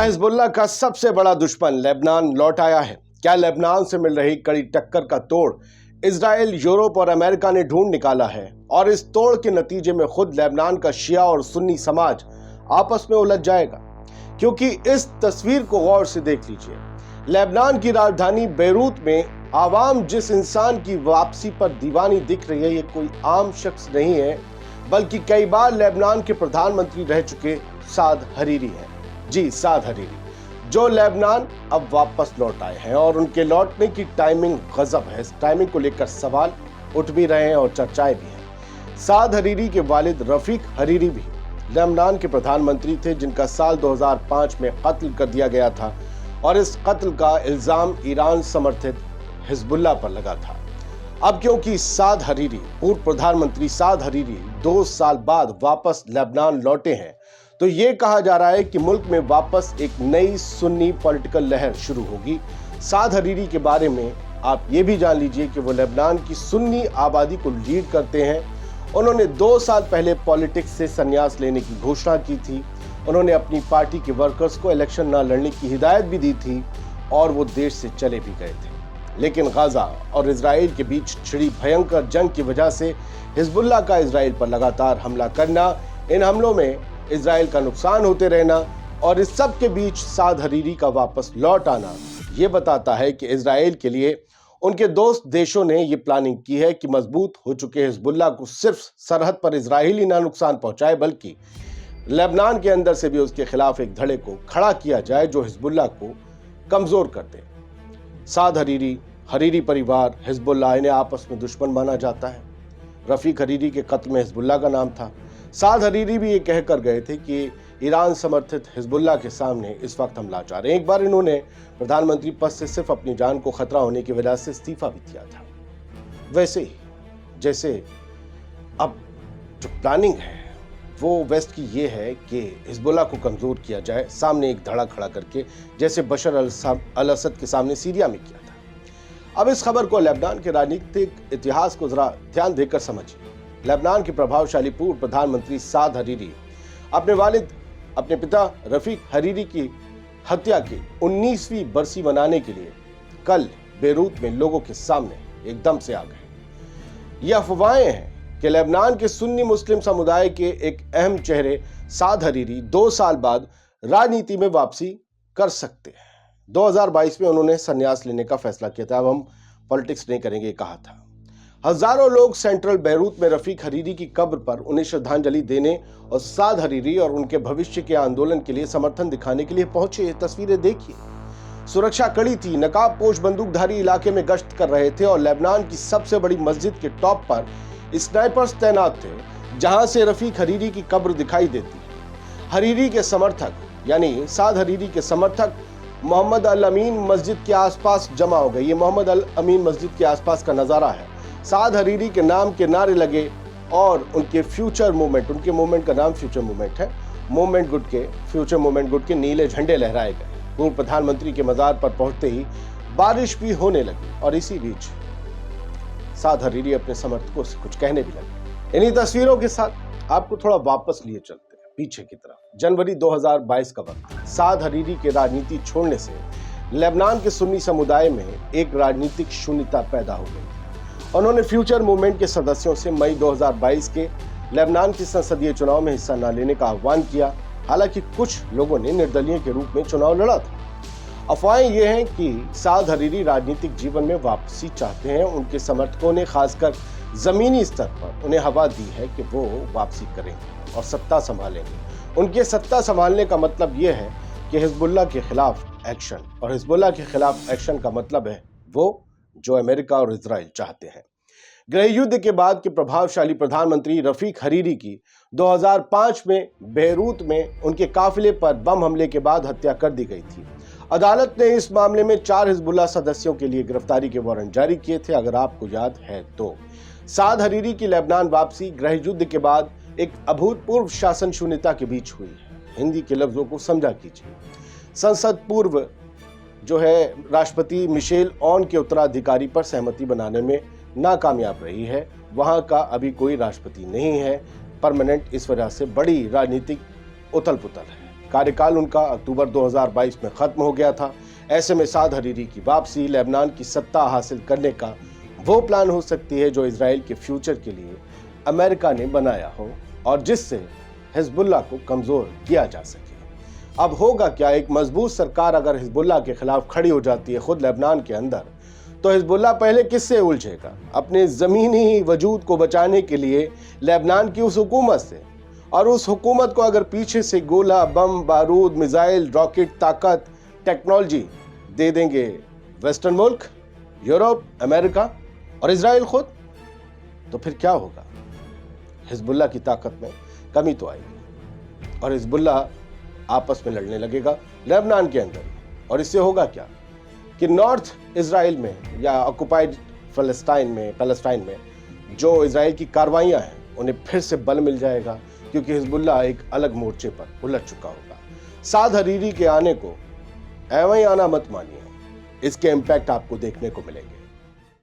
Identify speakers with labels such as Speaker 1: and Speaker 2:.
Speaker 1: Hezbollah का सबसे बड़ा दुश्मन लेबनान लौट आया है। क्या लेबनान से मिल रही कड़ी टक्कर का तोड़ इजराइल, यूरोप और अमेरिका ने ढूंढ निकाला है और इस तोड़ के नतीजे में खुद लेबनान का शिया और सुन्नी समाज आपस में उलझ जाएगा। क्योंकि इस तस्वीर को गौर से देख लीजिए। लेबनान की राजधानी बेरूत में आवाम जिस इंसान की वापसी पर दीवानी दिख रही है, ये कोई आम शख्स नहीं है, बल्कि कई बार लेबनान के प्रधानमंत्री रह चुके साद हरीरी हैं। जी, साद हरीरी, जो लेबनान अब वापस लौट आए हैं और उनके लौटने की टाइमिंग गजब है। इस टाइमिंग को लेकर सवाल उठ भी रहे हैं और चर्चाएं भी हैं। साद हरीरी के वालिद रफीक हरीरी भी लेबनान के प्रधानमंत्री थे, जिनका साल 2005 में कत्ल कर दिया गया था और इस कत्ल का इल्जाम ईरान समर्थित हिजबुल्लाह पर लगा था। अब क्योंकि साद हरीरी, पूर्व प्रधानमंत्री साद हरीरी 2 साल बाद वापस लेबनान लौटे हैं, तो ये कहा जा रहा है कि मुल्क में वापस एक नई सुन्नी पॉलिटिकल लहर शुरू होगी। साद हरीरी के बारे में आप ये भी जान लीजिए कि वो लेबनान की सुन्नी आबादी को लीड करते हैं। उन्होंने 2 साल पहले पॉलिटिक्स से संन्यास लेने की घोषणा की थी। उन्होंने अपनी पार्टी के वर्कर्स को इलेक्शन न लड़ने की हिदायत भी दी थी और वो देश से चले भी गए थे। लेकिन गाजा और इजराइल के बीच छिड़ी भयंकर जंग की वजह से हिजबुल्लाह का इजराइल पर लगातार हमला करना, इन हमलों में इजराइल का नुकसान होते रहना और इस सब के बीच साद हरीरी का वापस लौट आना ये बताता है कि इजराइल के लिए उनके दोस्त देशों ने ये प्लानिंग की है कि मजबूत हो चुके हिजबुल्लाह को सिर्फ सरहद पर इजराइल ही ना नुकसान पहुंचाए, बल्कि लेबनान के अंदर से भी उसके खिलाफ एक धड़े को खड़ा किया जाए जो हिजबुल्लाह को कमजोर कर दे। साद हरीरी, हरीरी परिवार, हिजबुल्लाह, इन्हें आपस में दुश्मन माना जाता है। रफीक हरीरी के कत्ल में हिजबुल्लाह का नाम था। साद हरीरी भी ये कहकर गए थे कि ईरान समर्थित हिजबुल्लाह के सामने इस वक्त हम लाचार हैं। एक बार इन्होंने प्रधानमंत्री पद से सिर्फ अपनी जान को खतरा होने की वजह से इस्तीफा भी दिया था। वैसे ही जैसे अब जो प्लानिंग है वो वेस्ट की ये है कि हिजबुल्लाह को कमजोर किया जाए, सामने एक धड़ा खड़ा करके, जैसे बशर अल असद के सामने सीरिया में किया था। अब इस खबर को लेबनान के राजनीतिक इतिहास को जरा ध्यान देकर समझिए। लेबनान के प्रभावशाली पूर्व प्रधानमंत्री साद हरीरी अपने वालिद, अपने पिता रफीक हरीरी की हत्या की 19वीं बरसी मनाने के लिए कल बेरूत में लोगों के सामने एकदम से आ गए। यह अफवाहें हैं कि लेबनान के सुन्नी मुस्लिम समुदाय के एक अहम चेहरे साद हरीरी 2 साल बाद राजनीति में वापसी कर सकते हैं। 2022 में उन्होंने संन्यास लेने का फैसला किया था। अब हम पॉलिटिक्स नहीं करेंगे, कहा था। हजारों लोग सेंट्रल बेरूत में रफीक हरीरी की कब्र पर उन्हें श्रद्धांजलि देने और साद हरीरी और उनके भविष्य के आंदोलन के लिए समर्थन दिखाने के लिए पहुंचे। ये तस्वीरें देखिए। सुरक्षा कड़ी थी, नकाबपोश बंदूकधारी इलाके में गश्त कर रहे थे और लेबनान की सबसे बड़ी मस्जिद के टॉप पर स्नाइपर्स तैनात थे, जहां से रफीक हरीरी की कब्र दिखाई देती है। हरीरी के समर्थक यानी साद हरीरी के समर्थक मोहम्मद अल अमीन मस्जिद के आसपास जमा हो गए। ये मोहम्मद अल अमीन मस्जिद के आसपास का नजारा है। साद हरीरी के नाम के नारे लगे और उनके फ्यूचर मूवमेंट, उनके मूवमेंट का नाम फ्यूचर मूवमेंट है, मूवमेंट गुड के, फ्यूचर मूवमेंट गुड के नीले झंडे लहराए गए। पूर्व प्रधानमंत्री के मजार पर पहुंचते ही बारिश भी होने लगी और इसी बीच साद हरीरी अपने समर्थकों से कुछ कहने भी लगे। इन्हीं तस्वीरों के साथ आपको थोड़ा वापस लिए चलते हैं पीछे की तरफ। जनवरी 2022 का वक्त। साद हरीरी के राजनीति छोड़ने से लेबनान के सुन्नी समुदाय में एक राजनीतिक शून्यता पैदा हो गई। उन्होंने फ्यूचर मूवमेंट के सदस्यों से मई 2022 के लेबनान के संसदीय चुनाव में हिस्सा न लेने का आह्वान किया। हालांकि कुछ लोगों ने निर्दलीय के रूप में चुनाव लड़ा था। अफवाहें ये हैं कि साद हरीरी राजनीतिक जीवन में वापसी चाहते हैं। उनके समर्थकों ने खासकर जमीनी स्तर पर उन्हें हवा दी है कि वो वापसी करेंगे और सत्ता संभालेंगे। उनके सत्ता संभालने का मतलब ये है कि हिजबुल्लाह के खिलाफ एक्शन, और हिजबुल्लाह के खिलाफ एक्शन का मतलब है वो जो अमेरिका और इजराइल चाहते हैं। गृह युद्ध के बाद के प्रभावशाली प्रधानमंत्री रफीक हरीरी की 2005 में बेरूत में उनके काफिले पर बम हमले के बाद हत्या कर दी गई थी। अदालत ने इस मामले में 4 हिजबुल्लाह सदस्यों के लिए गिरफ्तारी के वारंट जारी किए थे, अगर आपको याद है तो। साद हरीरी की लेबनान वापसी गृह युद्ध के बाद एक अभूतपूर्व शासन शून्यता के बीच हुई है। हिंदी के लफ्जों को समझा कीजिए। संसद पूर्व जो है राष्ट्रपति मिशेल ऑन के उत्तराधिकारी पर सहमति बनाने में नाकामयाब रही है। वहां का अभी कोई राष्ट्रपति नहीं है परमानेंट, इस वजह से बड़ी राजनीतिक उथल पुथल है। कार्यकाल उनका अक्टूबर 2022 में खत्म हो गया था। ऐसे में साद हरीरी की वापसी लेबनान की सत्ता हासिल करने का वो प्लान हो सकती है जो इजराइल के फ्यूचर के लिए अमेरिका ने बनाया हो और जिससे हिजबुल्लाह को कमजोर किया जा सके। अब होगा क्या, एक मजबूत सरकार अगर हिजबुल्लाह के खिलाफ खड़ी हो जाती है खुद लेबनान के अंदर, तो हिजबुल्लाह पहले किससे उलझेगा? अपने ज़मीनी वजूद को बचाने के लिए लेबनान की उस हुकूमत से, और उस हुकूमत को अगर पीछे से गोला, बम, बारूद, मिसाइल, रॉकेट, ताकत, टेक्नोलॉजी दे देंगे वेस्टर्न मुल्क, यूरोप, अमेरिका और इजराइल खुद, तो फिर क्या होगा? हिजबुल्लाह की ताकत में कमी तो आएगी और हिजबुल्लाह आपस में लड़ने लगेगा लेबनान के अंदर। और इससे होगा क्या कि नॉर्थ इजराइल में या ऑक्युपाइड फलस्तीन में जो इजराइल की कार्रवाइयां हैं उन्हें फिर से बल मिल जाएगा, क्योंकि हिजबुल्लाह एक अलग मोर्चे पर उलझ चुका होगा। साद हरीरी के आने को एवं आना मत मानिए, इसके इम्पैक्ट आपको देखने को मिलेंगे।